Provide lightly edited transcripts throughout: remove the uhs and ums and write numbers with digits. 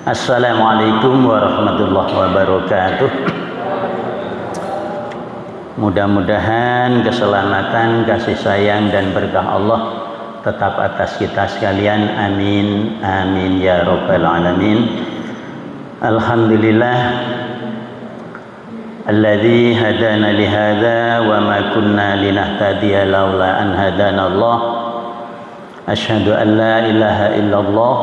Assalamualaikum warahmatullahi wabarakatuh. Mudah-mudahan keselamatan, kasih sayang dan berkah Allah tetap atas kita sekalian. Amin, amin ya rabbal alamin. Alhamdulillah alladzi hadana li hadza wa ma kunna linahtadiya laula an hadana Allah. Asyhadu an la ilaha illallah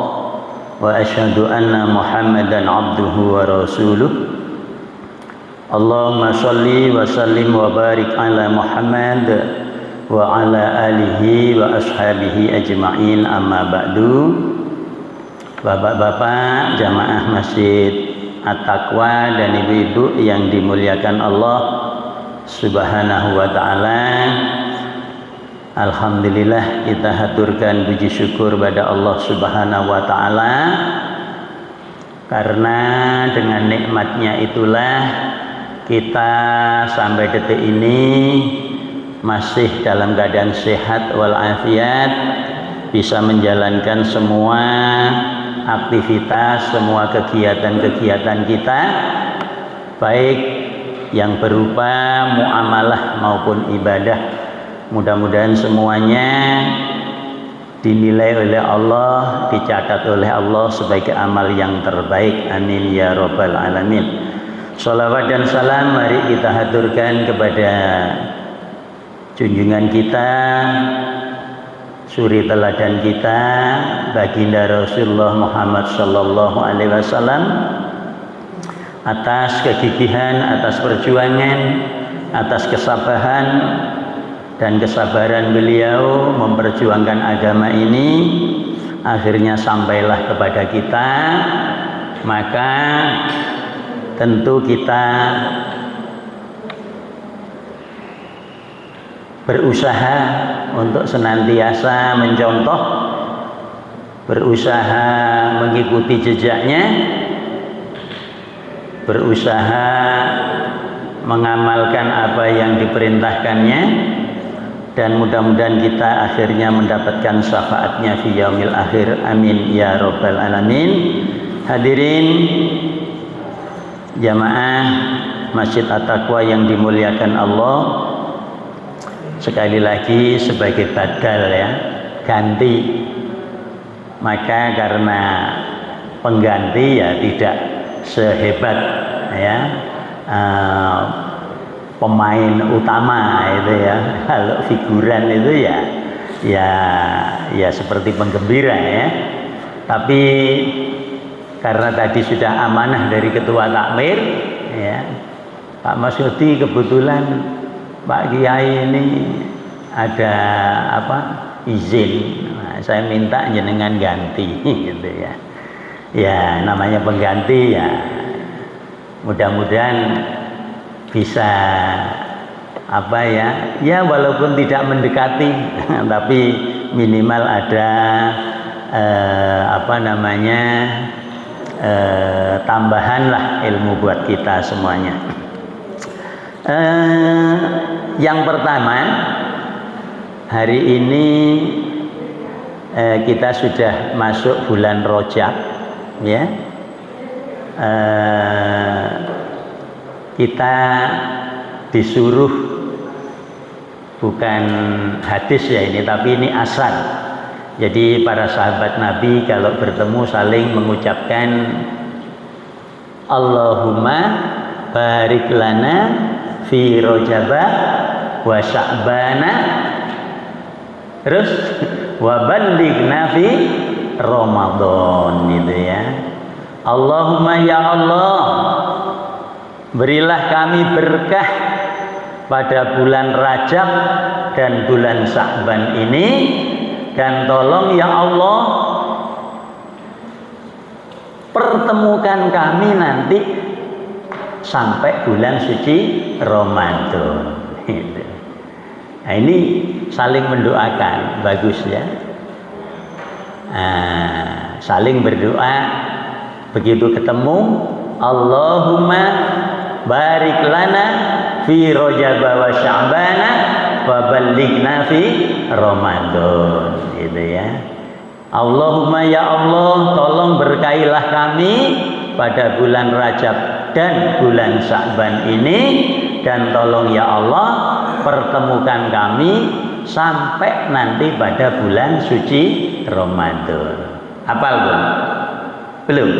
wa asyhadu anna Muhammadan abduhu wa rasuluh. Allahumma sholli wa sallim wa barik ala Muhammad wa ala alihi wa ashabihi ajma'in, amma ba'du. Bapak-bapak jamaah Masjid At-Taqwa dan ibu-ibu yang dimuliakan Allah Subhanahu wa ta'ala, alhamdulillah kita haturkan puji syukur pada Allah Subhanahu wa ta'ala, karena dengan nikmatnya itulah kita sampai detik ini masih dalam keadaan sehat walafiat, bisa menjalankan semua aktivitas, semua kegiatan-kegiatan kita, baik yang berupa muamalah maupun ibadah. Mudah-mudahan semuanya dinilai oleh Allah, dicatat oleh Allah sebagai amal yang terbaik. Amin ya rabbal alamin. Sholawat dan salam mari kita haturkan kepada junjungan kita, suri teladan kita, baginda Rasulullah Muhammad sallallahu alaihi wasallam, atas kegigihan, atas perjuangan, atas kesabaran dan kesabaran beliau memperjuangkan agama ini, akhirnya sampailah kepada kita. Maka tentu kita berusaha untuk senantiasa mencontoh, berusaha mengikuti jejaknya, berusaha mengamalkan apa yang diperintahkannya, dan mudah-mudahan kita akhirnya mendapatkan syafaatnya fi yaumil akhir. Amin ya rabbal alamin. Hadirin jamaah Masjid At-Taqwa yang dimuliakan Allah, sekali lagi sebagai badal ya, ganti. Maka karena pengganti ya tidak sehebat ya pemain utama itu ya. Kalau figuran itu ya seperti penggembira ya. Tapi karena tadi sudah amanah dari ketua takmir ya, Pak Masyudi, kebetulan Pak Kiai ini ada izin, nah, saya minta jenengan ganti gitu ya. Ya namanya pengganti ya, mudah-mudahan bisa ya walaupun tidak mendekati tapi minimal ada tambahan lah ilmu buat kita semuanya. Yang pertama, hari ini kita sudah masuk bulan Rajab ya. Kita disuruh, bukan hadis ya ini, tapi ini asar. Jadi para sahabat Nabi kalau bertemu saling mengucapkan Allahumma barik lana fi Rajaba wa Sya'bana, terus wa ballighna fi Ramadan gitu ya. Allahumma ya Allah, berilah kami berkah pada bulan Rajab dan bulan Sya'ban ini, dan tolong ya Allah pertemukan kami nanti sampai bulan suci Ramadan. Nah, ini saling mendoakan, bagus ya. Saling berdoa, begitu ketemu Allahumma barik lana fi Rajab wa Sya'bana wa ballighna fi Ramadan gitu ya. Allahumma ya Allah, tolong berkailah kami pada bulan Rajab dan bulan Sya'ban ini, dan tolong ya Allah pertemukan kami sampai nanti pada bulan suci Ramadan. Hafal belum? Belum?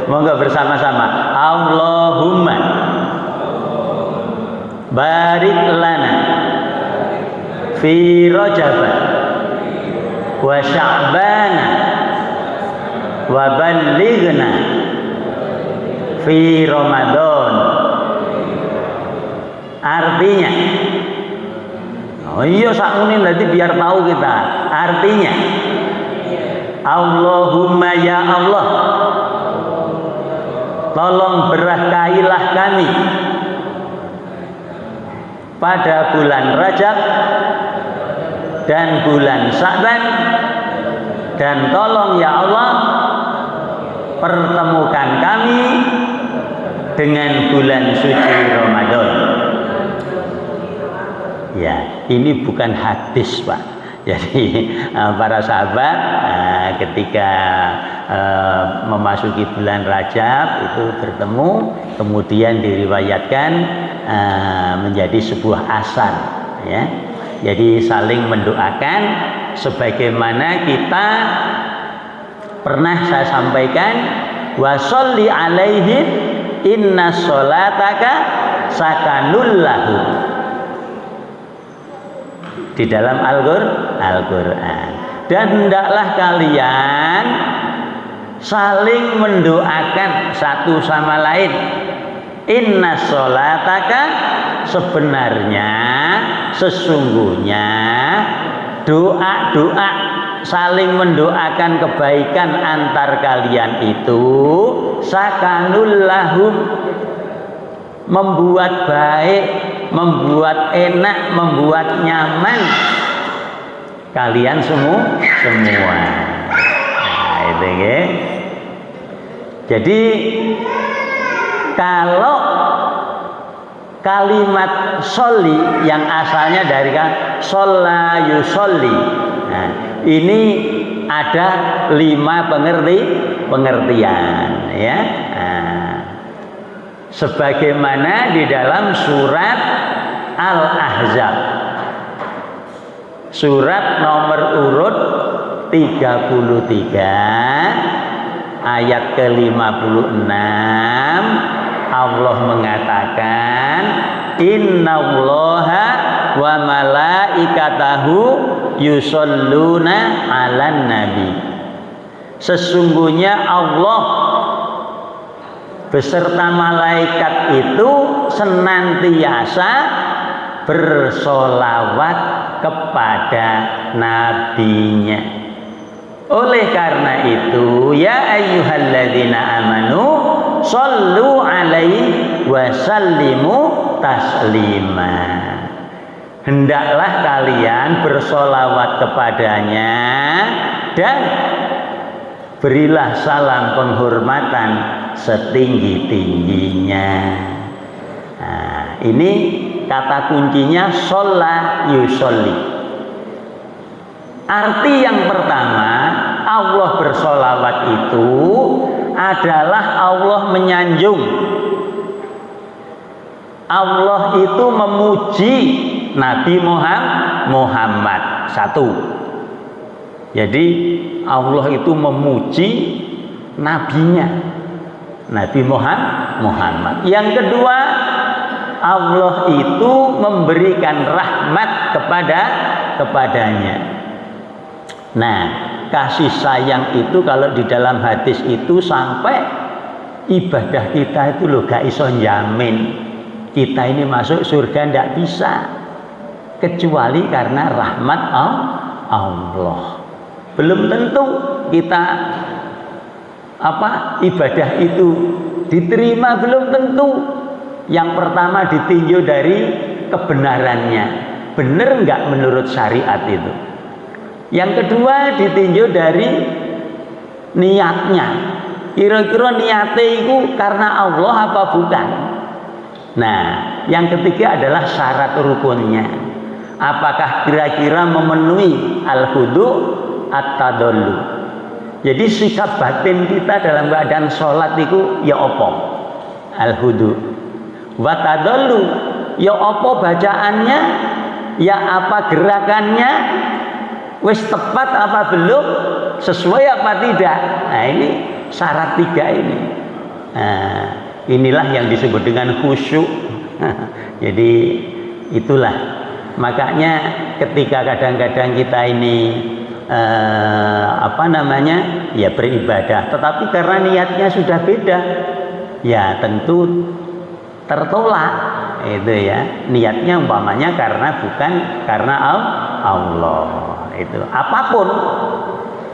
Monggo bersama-sama. Allahumma barik lana fi Rajab wa Sya'ban wa ballighna fi Ramadan. Artinya, oh iya sakmene berarti biar tahu kita. Artinya, Allahumma ya Allah, tolong berkailah kami pada bulan Rajab dan bulan Sya'ban, dan tolong ya Allah pertemukan kami dengan bulan suci Ramadan. Ya, ini bukan hadis, Pak. Jadi para sahabat ketika memasuki bulan Rajab itu bertemu, kemudian diriwayatkan menjadi sebuah asar, ya. Jadi saling mendoakan sebagaimana kita pernah saya sampaikan, wa sholli alaihim inna sholataka sakanul lahum, di dalam Al-Quran. Dan hendaklah kalian saling mendoakan satu sama lain. Inna sholataka, sebenarnya sesungguhnya doa-doa saling mendoakan kebaikan antar kalian itu sakanul lahum, membuat baik, membuat enak, membuat nyaman kalian semua. Nah, itu ya. Jadi kalau kalimat sholli yang asalnya dari sholla yusolli, nah, ini ada 5 pengertian, ya. Nah, sebagaimana di dalam surat Al-Ahzab, surat nomor urut 33 ayat ke-56, Allah mengatakan innallaha wa malaikatahu yusholluna 'alan nabi. Sesungguhnya Allah beserta malaikat itu senantiasa bersolawat kepada nabinya. Oleh karena itu, ya ayyuhalladzina amanu shollu alaihi wa sallimu taslima. Hendaklah kalian bersolawat kepadanya dan berilah salam penghormatan setinggi-tingginya. Nah, ini kata kuncinya sholla yusolli. Arti yang pertama, Allah bersolawat itu adalah Allah menyanjung, Allah itu memuji Nabi Muhammad. Satu, jadi Allah itu memuji nabinya, Nabi Muhammad. Yang kedua, Allah itu memberikan rahmat kepadanya. Nah, kasih sayang itu kalau di dalam hadis itu sampai ibadah kita itu loh gak iso jamin kita ini masuk surga, ndak bisa kecuali karena rahmat Allah. Belum tentu kita ibadah itu diterima, belum tentu. Yang pertama ditinjau dari kebenarannya, benar nggak menurut syariat itu. Yang kedua ditinjau dari niatnya, kira-kira niatnya itu karena Allah apa bukan. Nah, yang ketiga adalah syarat rukunnya, apakah kira-kira memenuhi al-khudu' at-tadallu, Jadi sikap batin kita dalam keadaan sholat itu ya apa? Al-hudu. Wa tadallu, ya apa bacaannya? Ya apa gerakannya? Wis tepat apa belum? Sesuai apa tidak? Nah ini syarat 3 ini. Nah, inilah yang disebut dengan khusyuk. Jadi itulah. Makanya ketika kadang-kadang kita ini ya beribadah, tetapi karena niatnya sudah beda, ya tentu tertolak itu ya. Niatnya umpamanya bukan karena Allah itu. Apapun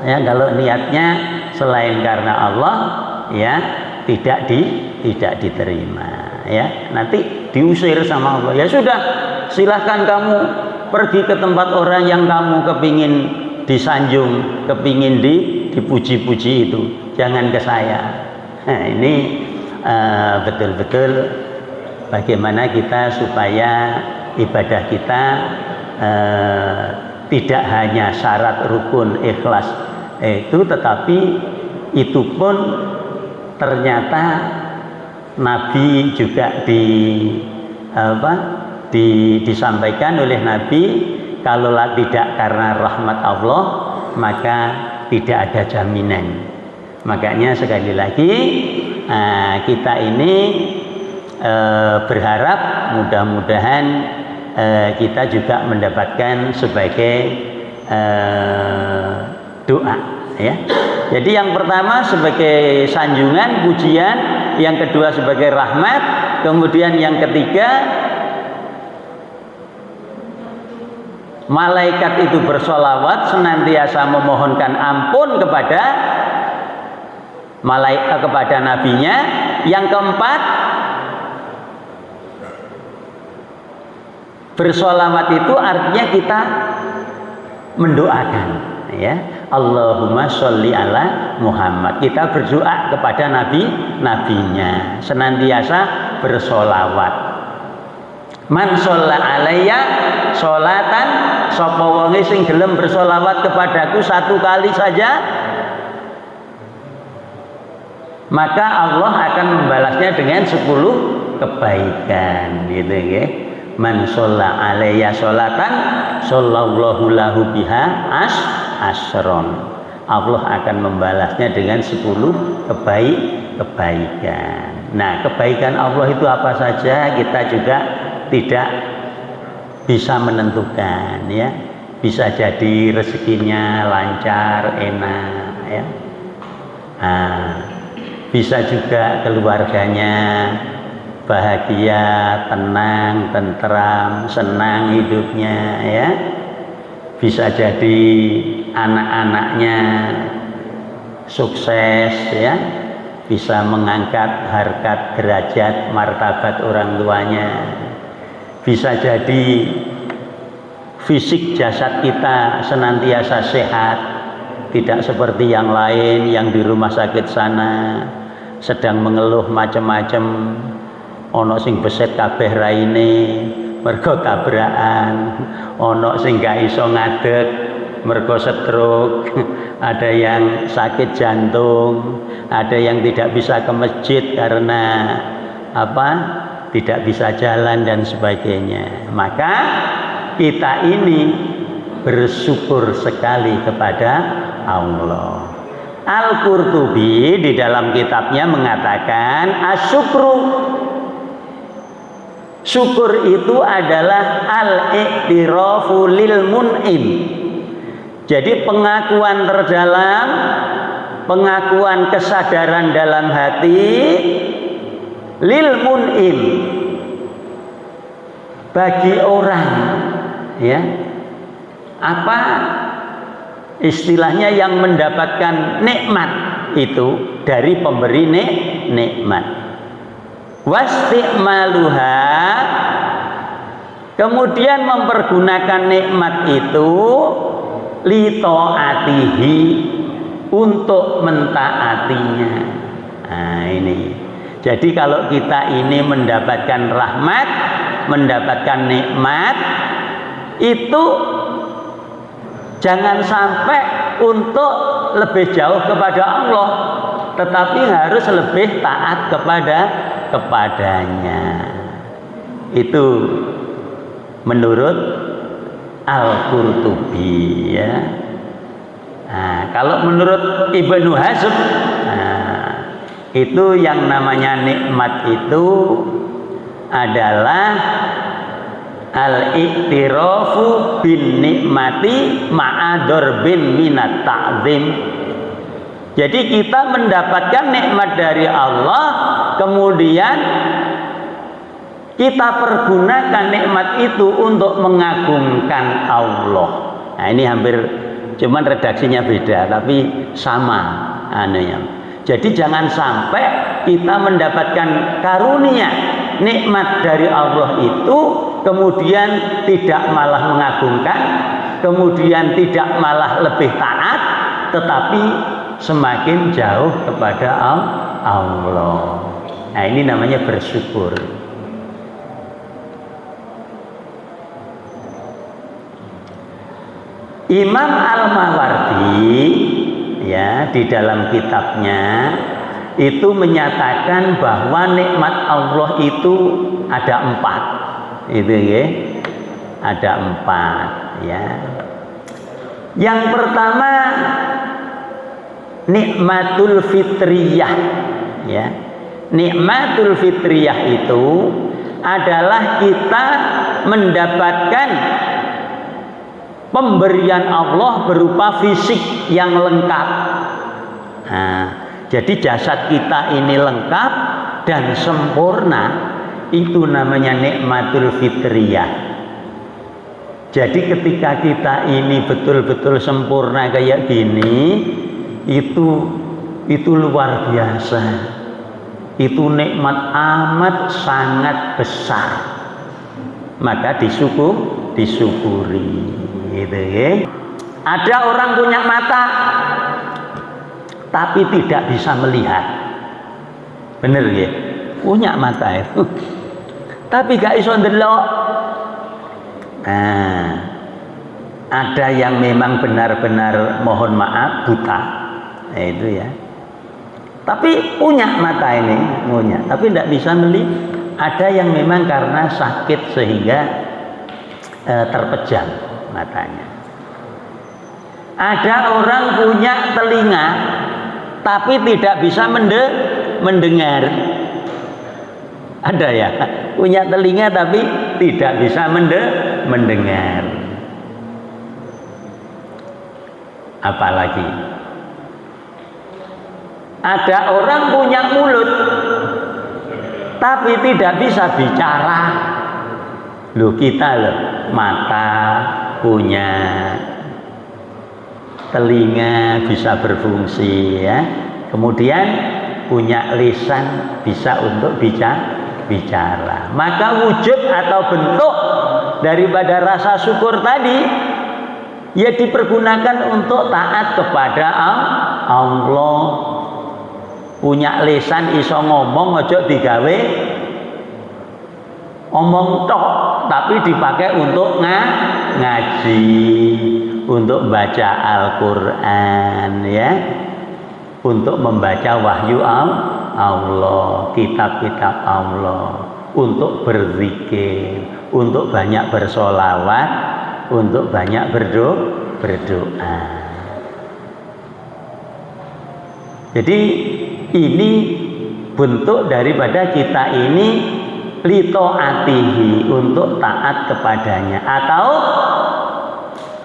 ya, kalau niatnya selain karena Allah ya tidak diterima ya, nanti diusir sama Allah. Ya sudah, silahkan kamu pergi ke tempat orang yang kamu kepingin disanjung, kepingin dipuji-puji itu, jangan ke saya. Nah, ini betul-betul bagaimana kita supaya ibadah kita tidak hanya syarat rukun ikhlas itu, tetapi itu pun ternyata Nabi juga disampaikan oleh Nabi, kalaulah tidak karena rahmat Allah maka tidak ada jaminan. Makanya sekali lagi kita ini berharap mudah-mudahan kita juga mendapatkan sebagai doa ya. Jadi yang pertama sebagai sanjungan, pujian, yang kedua sebagai rahmat, kemudian yang ketiga malaikat itu bersolawat senantiasa memohonkan ampun kepada kepada nabinya. Yang keempat, bersolawat itu artinya kita mendoakan ya, Allahumma sholli ala Muhammad. Kita berdoa kepada nabinya, senantiasa bersolawat. Man sholla alayya sholatan, sapa wonge sing gelem bersolawat kepadaku 1 kali saja, maka Allah akan membalasnya dengan 10 kebaikan gitu ya. Man sholla alayya sholatan shollallahu lahu biha asron. Allah akan membalasnya dengan 10 kebaikan. Nah, kebaikan Allah itu apa saja kita juga tidak bisa menentukan ya. Bisa jadi rezekinya lancar, enak ya. Bisa juga keluarganya bahagia, tenang, tentram, senang hidupnya ya. Bisa jadi anak-anaknya sukses ya, bisa mengangkat harkat, derajat, martabat orang tuanya. Bisa jadi fisik jasad kita senantiasa sehat, tidak seperti yang lain yang di rumah sakit sana sedang mengeluh macam-macam, ono sing beset kabeh raine mergo tabrakan, ono sing gak iso ngadeg mergo stroke, ada yang sakit jantung, ada yang tidak bisa ke masjid karena tidak bisa jalan dan sebagainya. Maka kita ini bersyukur sekali kepada Allah. Al-Qurtubi di dalam kitabnya mengatakan asyukru, syukur itu adalah al-i'tirafu lil mun'im. Jadi pengakuan terdalam, pengakuan kesadaran dalam hati lil mun'im, bagi orang ya, apa istilahnya, yang mendapatkan nikmat itu dari pemberi nikmat. Wasti'maluha, kemudian mempergunakan nikmat itu li ta'atihi, untuk mentaatinya. Nah ini, jadi kalau kita ini mendapatkan rahmat, mendapatkan nikmat, itu jangan sampai untuk lebih jauh kepada Allah, tetapi harus lebih taat kepadanya. Itu menurut Al-Qurtubi ya. Nah, kalau menurut Ibnu Hazm, itu yang namanya nikmat itu adalah al-iktirafu bin nikmati ma'ador bin minat ta'zim. Jadi kita mendapatkan nikmat dari Allah, kemudian kita pergunakan nikmat itu untuk mengagungkan Allah. Nah, ini hampir cuman redaksinya beda tapi sama anunya. Jadi jangan sampai kita mendapatkan karunia nikmat dari Allah itu kemudian tidak malah mengagungkan, kemudian tidak malah lebih taat, tetapi semakin jauh kepada Allah. Nah, ini namanya bersyukur. Imam Al-Mawardi ya di dalam kitabnya itu menyatakan bahwa nikmat Allah itu ada 4. Itu ya. Ada 4 ya. Yang pertama nikmatul fitriyah ya. Nikmatul fitriyah itu adalah kita mendapatkan pemberian Allah berupa fisik yang lengkap. Nah, jadi jasad kita ini lengkap dan sempurna, itu namanya nikmatul fitriyah. Jadi ketika kita ini betul-betul sempurna kayak gini, itu luar biasa. Itu nikmat amat sangat besar. Maka disyukuri. Gitu ya. Ada orang punya mata tapi tidak bisa melihat. Bener ya? Punya mata itu tapi gak iso ndelok. Nah, ada yang memang benar-benar mohon maaf buta. Nah, itu ya. Tapi punya mata ini, punya, tapi tidak bisa melihat. Ada yang memang karena sakit sehingga terpejam matanya. Ada orang punya telinga tapi tidak bisa mendengar. Ada ya, punya telinga tapi tidak bisa mendengar. Apalagi ada orang punya mulut tapi tidak bisa bicara. Loh, kita loh mata punya, telinga bisa berfungsi ya, kemudian punya lisan bisa untuk bicara. Maka wujud atau bentuk daripada rasa syukur tadi ya dipergunakan untuk taat kepada Allah. Punya lisan iso ngomong, ojo digawe omong tok, tapi dipakai untuk ngaji, untuk baca Al-Quran ya, untuk membaca wahyu Allah, kitab-kitab Allah, untuk berzikir, untuk banyak bersolawat, untuk banyak berdoa. Jadi ini bentuk daripada kita ini lito'atihi, untuk taat kepadanya, atau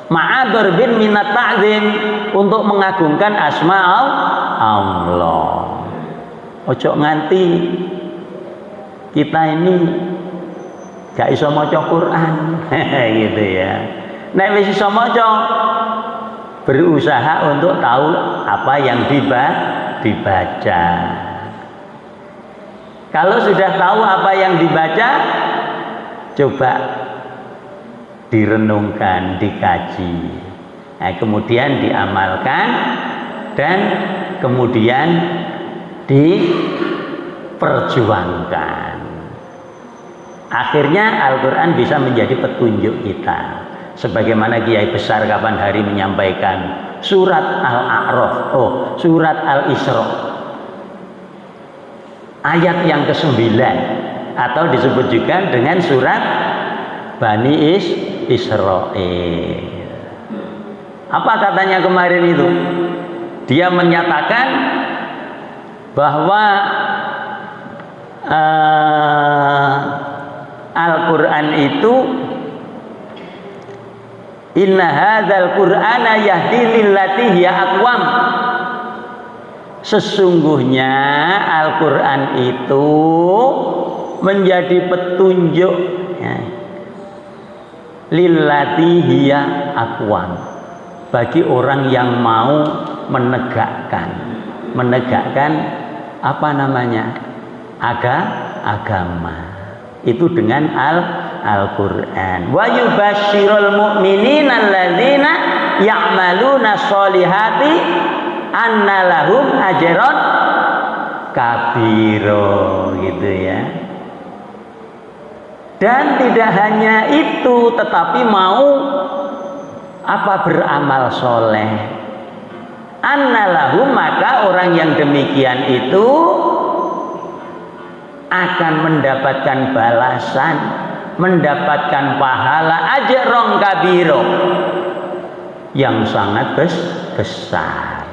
ma'ador bin minat ta'zim, untuk mengagungkan asma Allah. Ojo nganti kita ini gak iso maca Quran gitu ya. Nek wis iso maca, berusaha untuk tahu apa yang dibaca. Kalau sudah tahu apa yang dibaca, coba direnungkan, dikaji, nah, kemudian diamalkan, dan kemudian diperjuangkan. Akhirnya Al-Quran bisa menjadi petunjuk kita. Sebagaimana Kiai Besar kapan hari menyampaikan, surat Al-A'raf, surat Al-Isra, ayat yang ke-9, atau disebut juga dengan surat Bani Israil. Apa katanya kemarin itu? Dia menyatakan bahwa Al-Quran itu inna hadzal qur'ana yahdi lillati hiya aqwam. Sesungguhnya Al-Quran itu menjadi petunjuk ya, lillati hiya aqwam, bagi orang yang mau menegakkan apa namanya, agama itu dengan Al-Quran. Wa yubasyirul mu'minina alladzina ya'maluna sholihati anna lahum ajron kabiro, gitu ya. Dan tidak hanya itu, tetapi mau beramal soleh. Annalahum, maka orang yang demikian itu akan mendapatkan balasan, mendapatkan pahala ajrong kabiro, yang sangat besar.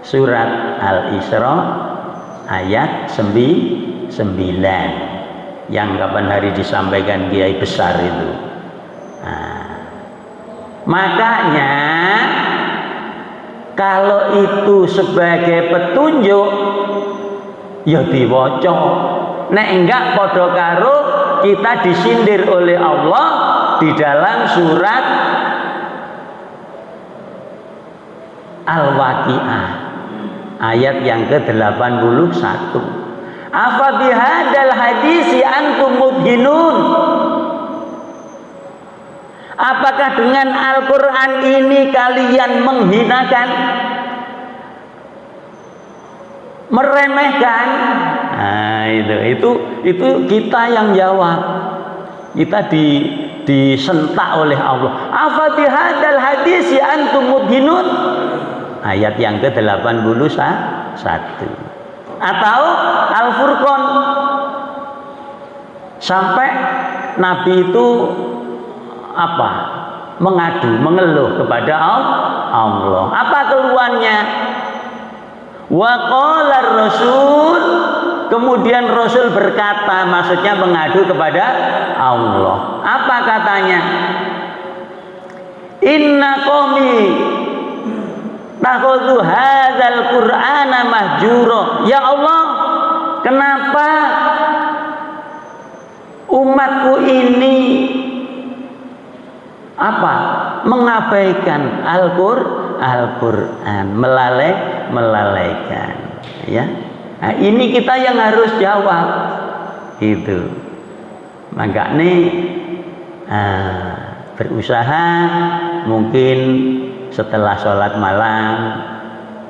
Surat Al-Isra ayat 9, yang kapan hari disampaikan kiai besar itu. Makanya kalau itu sebagai petunjuk ya diwaca, nek enggak padha karo kita disindir oleh Allah di dalam surat Al-Waqiah ayat yang ke-81. Afa bihadzal hadisi antum mudhinun. Apakah dengan Al-Quran ini kalian menghinakan, meremehkan? Nah, itu kita yang jawab. Kita disentak oleh Allah. Afa bihadzal hadisi antum mudhinun. Ayat yang ke-81. Atau Al-Furqan, sampai Nabi itu mengeluh kepada Allah. Apa keluhannya? Wa qala Rasul, kemudian Rasul berkata, maksudnya mengadu kepada Allah. Apa katanya? Inna qaumi takhudhu hadzal qur'ana mahjura. Ya Allah, kenapa umatku ini mengabaikan Al-Quran, melalaikan, ya. Nah, ini kita yang harus jawab itu. Maka berusaha mungkin setelah sholat malam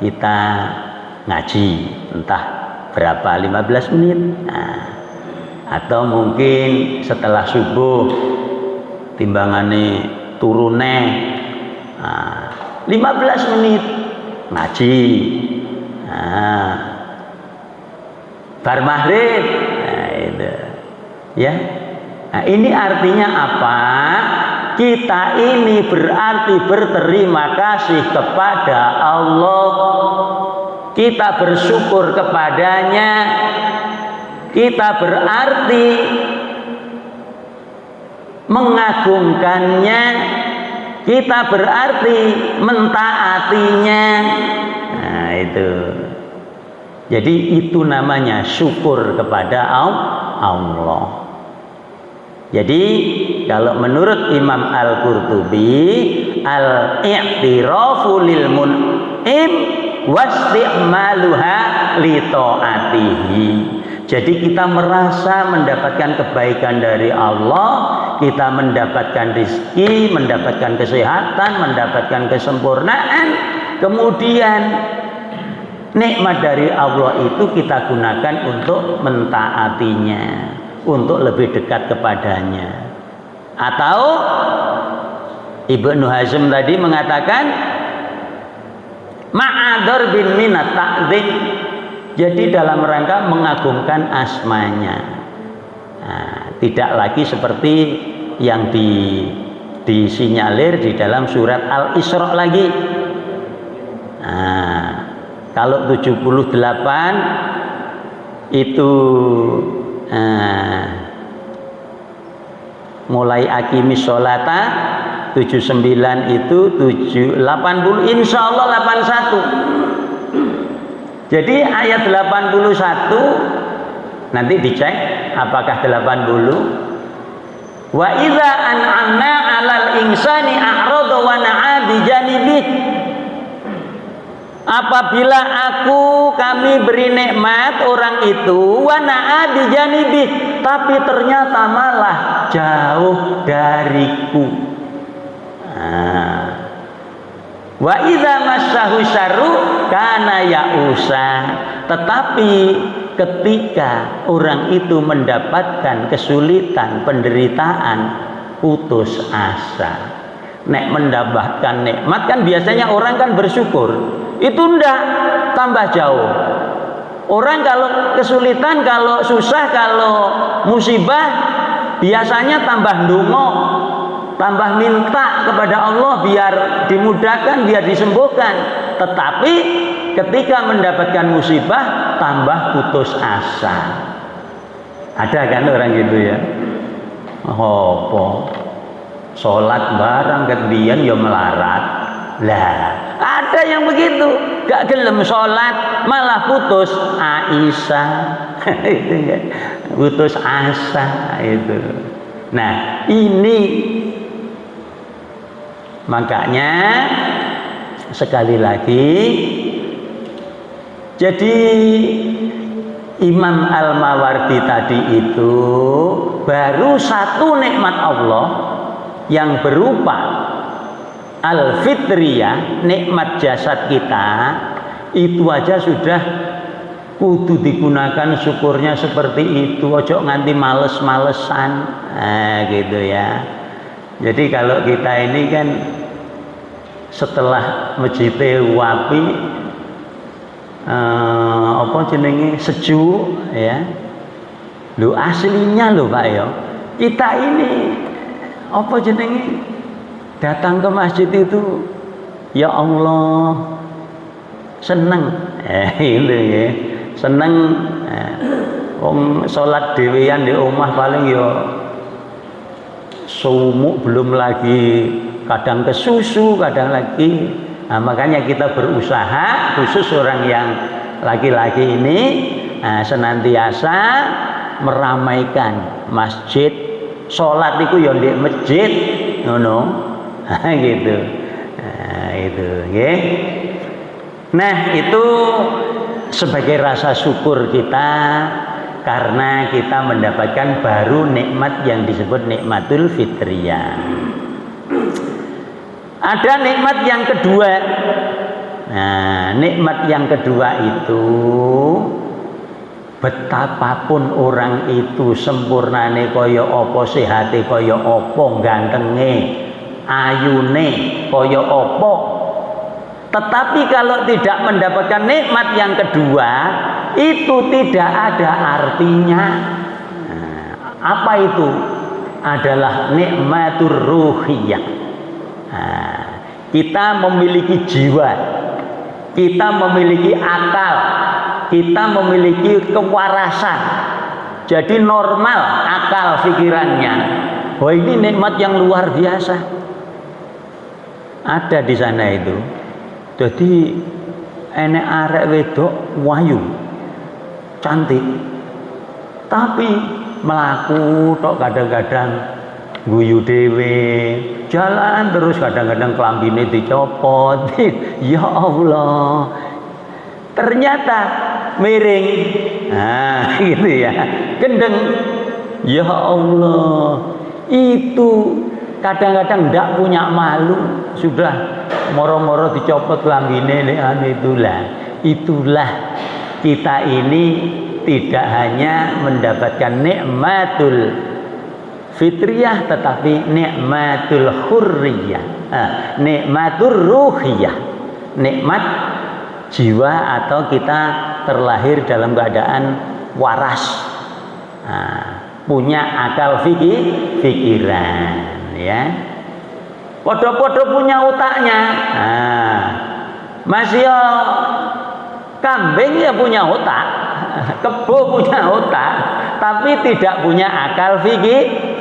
kita ngaji entah berapa, 15 menit, atau mungkin setelah subuh timbangane turune 15 menit ngaji, bar maghrib, itu ya. Nah, ini artinya apa? Kita ini berarti berterima kasih kepada Allah, kita bersyukur kepadanya, kita berarti mengagungkannya, kita berarti mentaatinya. Nah, itu. Jadi itu namanya syukur kepada Allah. Jadi kalau menurut Imam Al-Qurtubi, al-i'tirafu lil mun'im wasti'maluha li ta'atihi. Jadi kita merasa mendapatkan kebaikan dari Allah, kita mendapatkan rezeki, mendapatkan kesehatan, mendapatkan kesempurnaan, kemudian nikmat dari Allah itu kita gunakan untuk mentaatinya, untuk lebih dekat kepadanya. Atau Ibnu Hazm tadi mengatakan Ma'adhar bin minat ta'zim, jadi dalam rangka mengagungkan asmanya. Nah, tidak lagi seperti yang disinyalir di dalam surat Al-Isra lagi. Nah, kalau 78 itu mulai akimis sholata, 79 itu 80, insya Allah 81. Jadi ayat 81 nanti dicek apakah 80. Wa idza an'amna 'alal insani a'rada wa na'a bi janibih. Apabila kami beri nikmat orang itu wa na'a bi janibih, tapi ternyata malah jauh dariku. Wa idza massahu syarru kana ya'usa. Tetapi ketika orang itu mendapatkan kesulitan, penderitaan, putus asa. Nek mendapatkan nikmat kan biasanya orang kan bersyukur. Itu ndak, tambah jauh. Orang kalau kesulitan, kalau susah, kalau musibah biasanya tambah ndonga, tambah minta kepada Allah biar dimudahkan, biar disembuhkan. Tetapi ketika mendapatkan musibah tambah putus asa. Ada kan orang gitu ya? Apa? Sholat barang kemudian ya melarat. Lah, ada yang begitu, gak gelem sholat malah putus Aisyah. Itu ya, putus asa itu. Nah, ini makanya sekali lagi, jadi Imam Al-Mawardi tadi itu baru satu nikmat Allah yang berupa al-fitriyah, nikmat jasad kita, itu aja sudah kudu digunakan syukurnya seperti itu. Ojo nganti males-malesan, gitu ya. Jadi kalau kita ini kan setelah masjid wapi, apa jenenge sejuk ya. Lu aslinya lho Pak ya. Kita ini apa jenenge datang ke masjid itu ya Allah seneng, itu ya seneng. Wong salat dhewean di omah paling ya sumuk, belum lagi kadang kesusu, kadang lagi. Nah, makanya kita berusaha, khusus orang yang laki-laki ini senantiasa meramaikan masjid. Sholat itu ya di masjid, gitu. Itu, ya. Nah, itu sebagai rasa syukur kita karena kita mendapatkan baru nikmat yang disebut nikmatul fitriyah. Ada nikmat yang kedua. Nah, nikmat yang kedua itu betapapun orang itu sempurnane kaya apa, sehate kaya apa, gantenge, ayune kaya apa, tetapi kalau tidak mendapatkan nikmat yang kedua itu tidak ada artinya. Nah, apa itu? Adalah nikmatur ruhiyah. Nah, kita memiliki jiwa, kita memiliki akal, kita memiliki kewarasan, jadi normal akal pikirannya. Wah, ini nikmat yang luar biasa ada di sana itu. Jadi enek arek wedok wayu cantik, tapi melaku tok kadang-kadang guyu dewe, jalan terus kadang-kadang kelambine dicopot. Ya Allah, ternyata miring, nah gitu ya, gendeng. Ya Allah, itu kadang-kadang ndak punya malu, sudah moro-moro dicopot kelambine. Itulah kita ini tidak hanya mendapatkan nikmatul fitriyah, tetapi nikmatul hurriyah, nikmatur ruhiyah, nikmat jiwa atau kita terlahir dalam keadaan waras, punya akal pikiran, ya. Podo-podo punya otaknya. Masih kambing ya punya otak, kebo punya otak, tapi tidak punya akal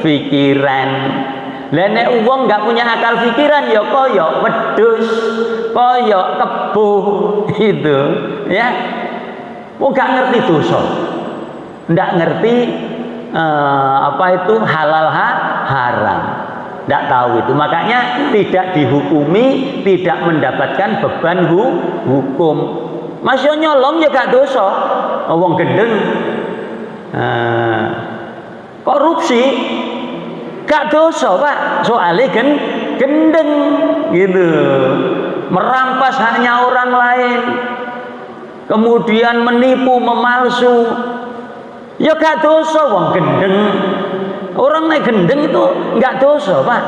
pikiran. Lah nek wong enggak punya akal pikiran ya koyok wedhus, koyok kebo itu, ya. Enggak ngerti dosa. Enggak ngerti apa itu halal haram. Enggak tahu itu. Makanya tidak dihukumi, tidak mendapatkan beban hukum. Masya nyolong ya gak dosa. Wong gendeng korupsi gak dosa, Pak. Soalnya gendeng gitu. Merampas haknya orang lain, kemudian menipu, memalsu, ya gak dosa wong gendeng. Orang naik gendeng itu gak dosa, Pak.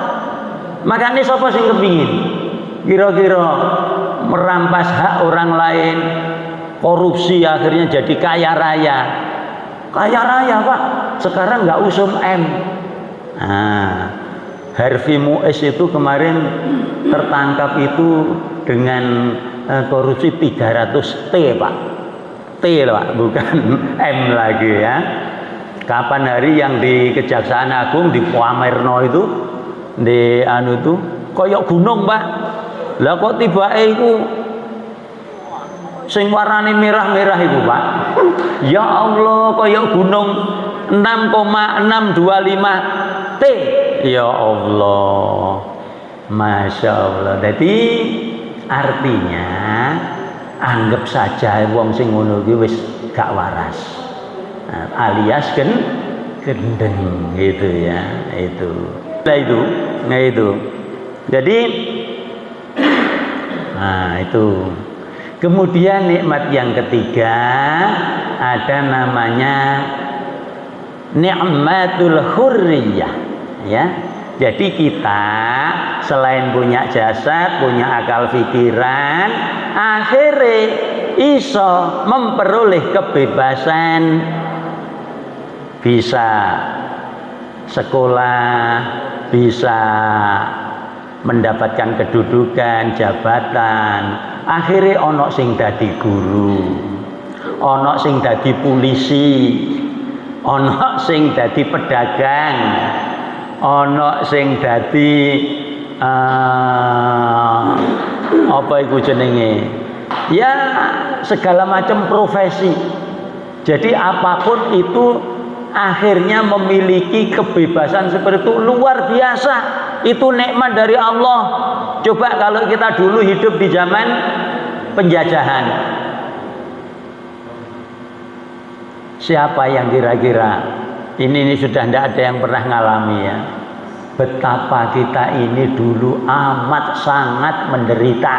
Makanya siapa sing kepingin kira-kira merampas hak orang lain, korupsi akhirnya jadi kaya raya, Pak. Sekarang nggak usum M. Harvey Muiz itu kemarin tertangkap itu dengan korupsi 300 T, Pak. T, Pak, bukan M lagi, ya. Kapan hari yang di Kejaksaan Agung di Pamerno itu, di anu itu koyok gunung, Pak. Lah kok tibake iku sing warnane merah-merah iku, Pak. Ya Allah, koyok gunung 6,625 T. Ya Allah. Masya Allah. Jadi artinya anggap saja wong sing ngono iki wis gak waras. Alias gendeng gitu, ya. Nah itu. Jadi itu. Kemudian nikmat yang ketiga ada namanya nikmatul hurriyah, ya. Jadi kita selain punya jasad, punya akal pikiran, akhirnya iso memperoleh kebebasan, bisa sekolah, bisa mendapatkan kedudukan, jabatan. Akhirnya ono sing dadi guru, ono sing dadi polisi, ono sing dadi pedagang, ono sing dadi apa iku jenenge, ya segala macam profesi. Jadi apapun itu akhirnya memiliki kebebasan seperti itu, luar biasa. Itu nikmat dari Allah. Coba kalau kita dulu hidup di zaman penjajahan, siapa yang kira-kira ini sudah tidak ada yang pernah ngalami, ya, betapa kita ini dulu amat sangat menderita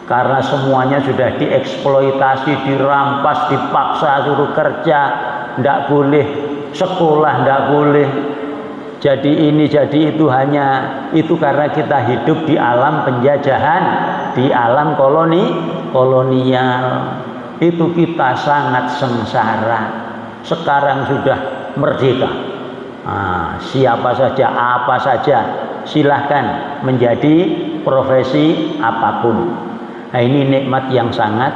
karena semuanya sudah dieksploitasi, dirampas, dipaksa suruh kerja, tidak boleh sekolah, tidak boleh jadi ini jadi itu, hanya itu karena kita hidup di alam penjajahan, di alam kolonial. Itu kita sangat sengsara. Sekarang sudah merdeka. Siapa saja, apa saja, silahkan menjadi profesi apapun. Nah, ini nikmat yang sangat.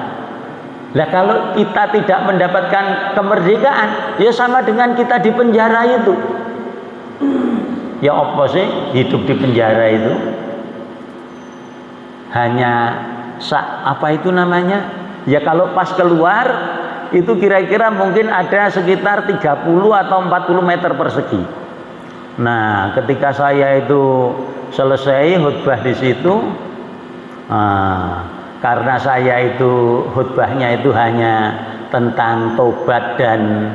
Nah, kalau kita tidak mendapatkan kemerdekaan, ya sama dengan kita di penjara itu. Ya apa sih hidup di penjara itu? Hanya apa itu namanya? Ya kalau pas keluar itu kira-kira mungkin ada sekitar 30 atau 40 meter persegi. Nah, ketika saya itu selesai khutbah di situ, karena saya itu khutbahnya itu hanya tentang tobat dan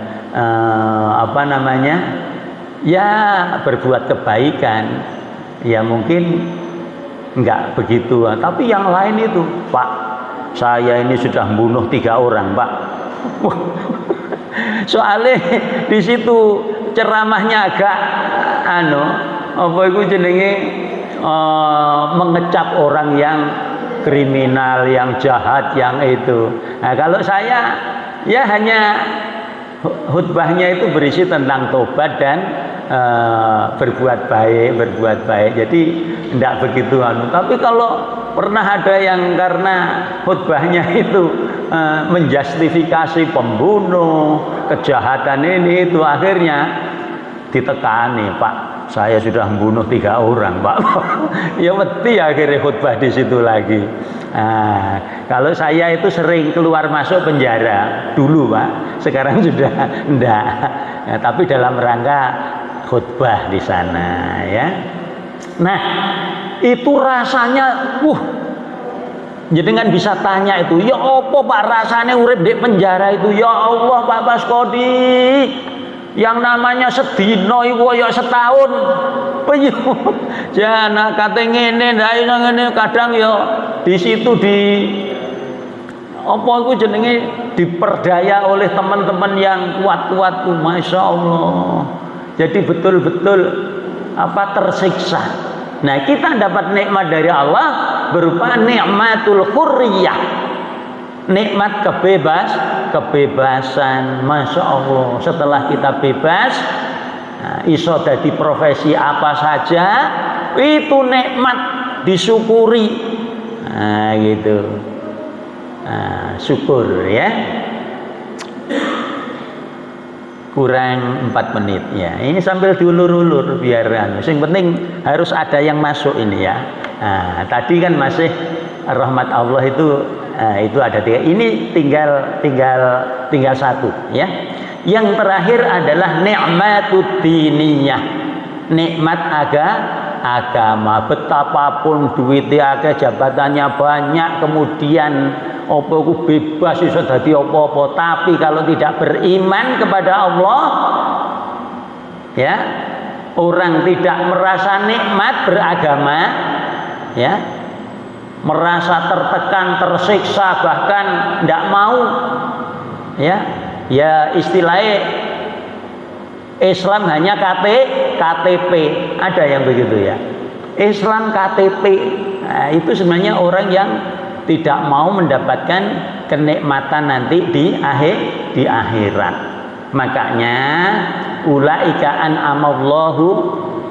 apa namanya, ya berbuat kebaikan, ya mungkin enggak begitu. Tapi yang lain itu, Pak, saya ini sudah membunuh 3 orang, Pak. Soalnya di situ ceramahnya agak apa itu jenenge, mengecap orang yang kriminal, yang jahat, yang itu. Nah, kalau saya ya hanya khutbahnya itu berisi tentang tobat dan berbuat baik. Jadi tidak begitu Tapi kalau pernah ada yang karena khutbahnya itu menjustifikasi pembunuh, kejahatan ini itu, akhirnya ditekani, Pak, saya sudah membunuh 3 orang, Pak. Ya mesti akhirnya khutbah di situ lagi. Nah, kalau saya itu sering keluar masuk penjara dulu, Pak. Sekarang sudah enggak. Nah, tapi dalam rangka khutbah di sana, ya. Nah, itu rasanya, jenengan bisa tanya itu, ya apa Pak rasanya urip di penjara itu? Ya Allah Pak Baskodi, yang namanya sedino iku ya setahun. Jangan kate ngene ndak ngene, kadang ya di situ apa iku jenenge diperdaya oleh teman-teman yang kuat-kuat tuh, Masya Allah. Jadi betul-betul tersiksa. Nah, kita dapat nikmat dari Allah berupa nikmatul hurriyah, nikmat kebebasan. Masya Allah, setelah kita bebas, iso dadi profesi apa saja, itu nikmat disyukuri. Nah, gitu. Syukur ya. Kurang 4 menit ya. Ini sambil diulur-ulur biar yang penting harus ada yang masuk ini ya. Tadi kan masih rahmat Allah itu ada 3. Ini tinggal 1 ya. Yang terakhir adalah nikmatud diniyah, nikmat agama. Betapapun duitnya akeh, jabatannya banyak, kemudian ku bebas iso dadi apa-apa, tapi kalau tidak beriman kepada Allah, ya, orang tidak merasa nikmat beragama, ya, merasa tertekan, tersiksa, bahkan tidak mau, ya istilahnya Islam hanya KTP, ada yang begitu ya, Islam KTP. Nah, itu sebenarnya orang yang tidak mau mendapatkan kenikmatan nanti di akhirat. Makanya ulaika an'amallahu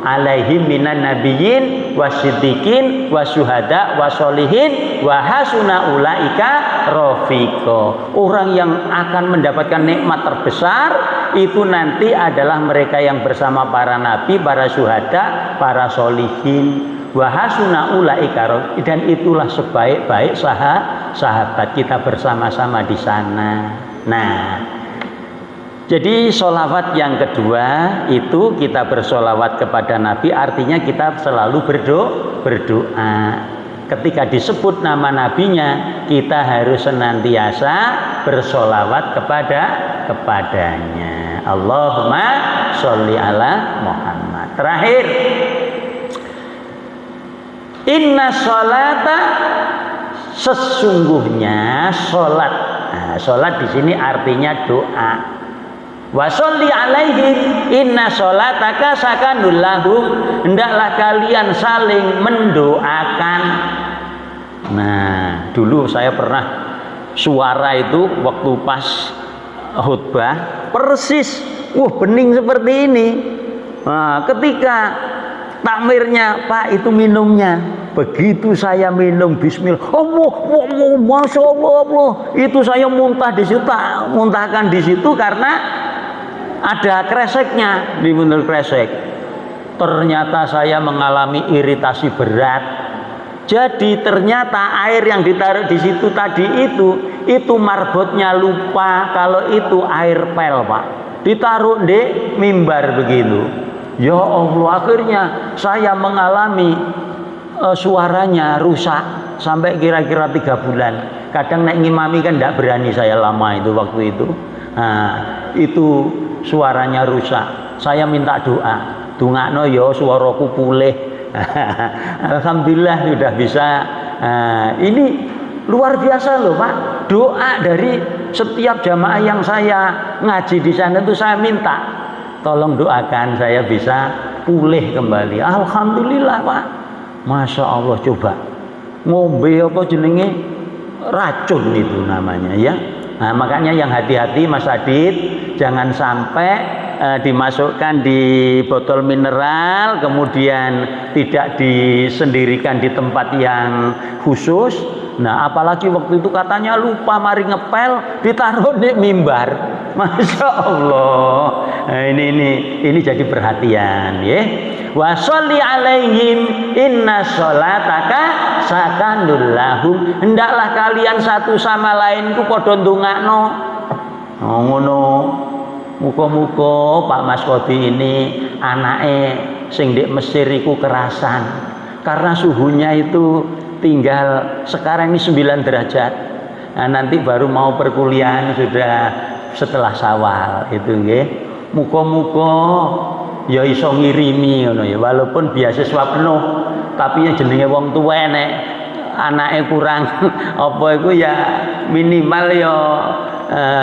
alaihim minan nabiyyin wasiddiqin wasyuhada wasolihin wa hasuna ulaika rafiqa. Orang yang akan mendapatkan nikmat terbesar itu nanti adalah mereka yang bersama para nabi, para syuhada, para solihin. Wahasuna ulaika, dan itulah sebaik-baik sahabat kita bersama-sama di sana. Nah, jadi sholawat yang kedua itu kita bersolawat kepada Nabi, artinya kita selalu berdoa. Ketika disebut nama nabinya, kita harus senantiasa bersolawat kepadanya. Allahumma sholli ala Muhammad. Terakhir, inna sholata, sesungguhnya sholat. Nah, sholat di sini artinya doa. Wa sholli alaihim inna sholataka sakanul lahum, hendaklah kalian saling mendoakan. Nah, dulu saya pernah suara itu waktu pas khutbah persis, bening seperti ini. Nah, ketika takmirnya, Pak itu minumnya. Begitu saya minum bismillah, Allah, Masya Allah, itu saya muntahkan di situ karena ada kreseknya, di bener kresek. Ternyata saya mengalami iritasi berat. Jadi ternyata air yang ditaruh di situ tadi itu marbotnya lupa kalau itu air pel, Pak. Ditaruh di mimbar begitu. Ya Allah, akhirnya saya mengalami suaranya rusak sampai kira-kira 3 bulan. Kadang naik ngimami kan tidak berani saya lama itu waktu itu. Nah, itu suaranya rusak. Saya minta doa. Dungakno ya suaraku pulih. Alhamdulillah sudah bisa. Ini luar biasa loh, Pak. Doa dari setiap jamaah yang saya ngaji di sana itu saya minta, tolong doakan saya bisa pulih kembali. Alhamdulillah, Pak. Masya Allah, coba ngombe apa jenenge racun itu namanya ya. Nah, makanya yang hati-hati Mas Adit, jangan sampai dimasukkan di botol mineral, kemudian tidak disendirikan di tempat yang khusus. Nah, apalagi waktu itu katanya lupa mari ngepel, ditaruh di mimbar. Masya Allah. Nah, ini jadi perhatian ya. Wa sholli alaihim inna sholataka sakanul lahum. Hendaklah kalian satu sama lain ku padha ndongakno. Oh, ngono. Muga-muga Pak Mas Kodi ini anake sing ndek Mesir iku kerasan. Karena suhunya itu tinggal sekarang ini 9 derajat. Nah, nanti baru mau perkuliahan sudah setelah Syawal itu nggih. Muga-muga ya iso ngirimi ngono ya, walaupun beasiswa penuh, tapi ya jenenge wong tuwa nek anake kurang apa iku ya minimal ya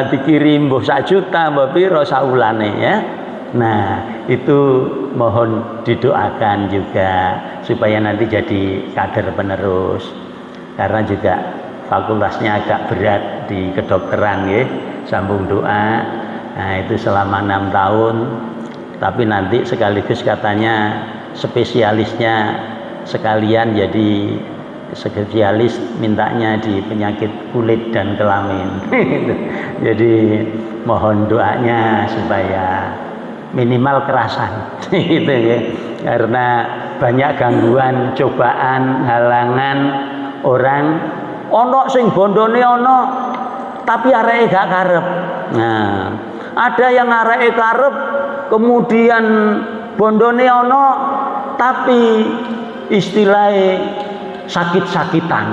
dikirim mbah 1 juta mbah pira saulane ya. Nah, itu mohon didoakan juga supaya nanti jadi kader penerus. Karena juga fakultasnya agak berat di kedokteran ya, sambung doa. Nah, itu selama 6 tahun. Tapi nanti sekaligus katanya spesialisnya sekalian jadi spesialis mintanya di penyakit kulit dan kelamin. Jadi mohon doanya supaya minimal kerasan gitu ya. Karena banyak gangguan, cobaan, halangan orang ono sing bondone ono tapi areke gak karep. Nah, ada yang areke karep kemudian bondone ono tapi istilahnya sakit-sakitan.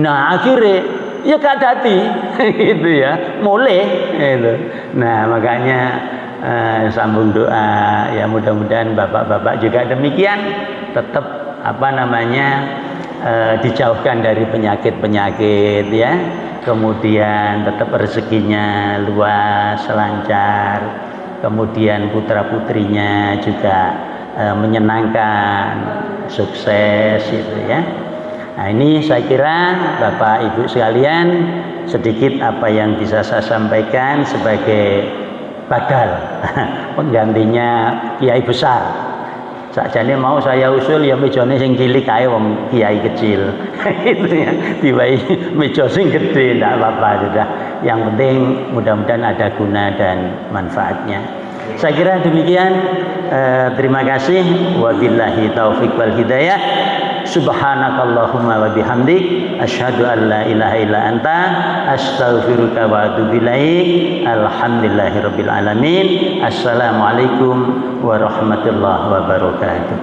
Nah, akhirnya ya gak dadi gitu ya, mulai gitu. Nah, makanya sambung doa ya, mudah-mudahan bapak-bapak juga demikian, tetap dijauhkan dari penyakit-penyakit ya, kemudian tetap rezekinya luas, lancar, kemudian putra-putrinya juga menyenangkan, sukses gitu ya. Nah, ini saya kira Bapak Ibu sekalian sedikit apa yang bisa saya sampaikan sebagai badal penggantinya kiai besar. Sakjane mau saya usul ya mejane sing cilik kae wong kiai kecil. Itu ya, diwai meja sing gede ndak apa-apa sudah. Yang penting mudah-mudahan ada guna dan manfaatnya. Saya kira demikian. Terima kasih. Wabillahi taufiq wal hidayah. Subhanakallahumma wa bihamdik asyhadu an la ilaha illa anta astaghfiruka wa atubu ilaik. Alhamdulillahirabbil alamin. Assalamualaikum warahmatullahi wabarakatuh.